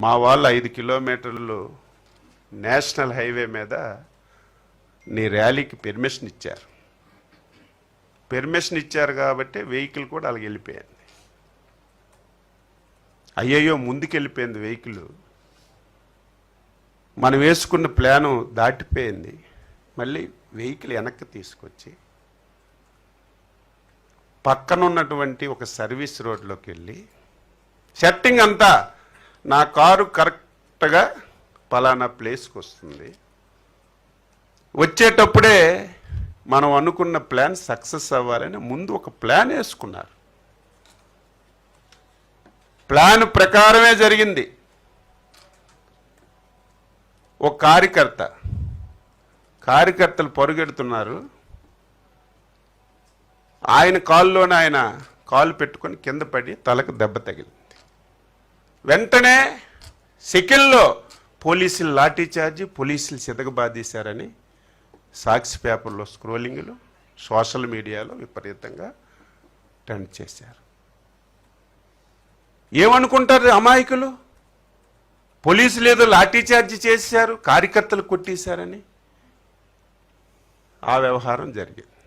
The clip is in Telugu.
మా వాళ్ళు 5 కిలోమీటర్లు నేషనల్ హైవే మీద నీ ర్యాలీకి పెర్మిషన్ ఇచ్చారు. పెర్మిషన్ ఇచ్చారు కాబట్టి వెహికల్ కూడా అలాగ వెళ్ళిపోయింది. అయ్యయ్యో ముందుకెళ్ళిపోయింది వెహికల్. మనం వేసుకున్న ప్లాను దాటిపోయింది. మళ్ళీ వెహికల్ వెనక్కి తీసుకొచ్చి పక్కన ఉన్నటువంటి ఒక సర్వీస్ రోడ్లోకి వెళ్ళి సెట్టింగ్ అంతా నా కారు కరెక్ట్గా పలానా ప్లేస్కి వస్తుంది, వచ్చేటప్పుడే మనం అనుకున్న ప్లాన్ సక్సెస్ అవ్వాలని ముందు ఒక ప్లాన్ వేసుకున్నారు. ప్లాన్ ప్రకారమే జరిగింది. ఒక కార్యకర్తలు పరుగెడుతున్నారు. ఆయన కాల్లోనే ఆయన కాలు పెట్టుకొని కింద పడి తలకు దెబ్బ తగిలింది. వెంటనే సెకండ్లో పోలీసులు లాఠీ చార్జి, పోలీసులు సితకబాదీశారని సాక్షి పేపర్లో స్క్రోలింగ్లు, సోషల్ మీడియాలో విపరీతంగా ట్రెండ్ చేశారు. ఏమనుకుంటారు అమాయకులు? పోలీసులు ఏదో లాఠీ చార్జి చేశారు, కార్యకర్తలు కొట్టేశారని ఆ వ్యవహారం జరిగింది.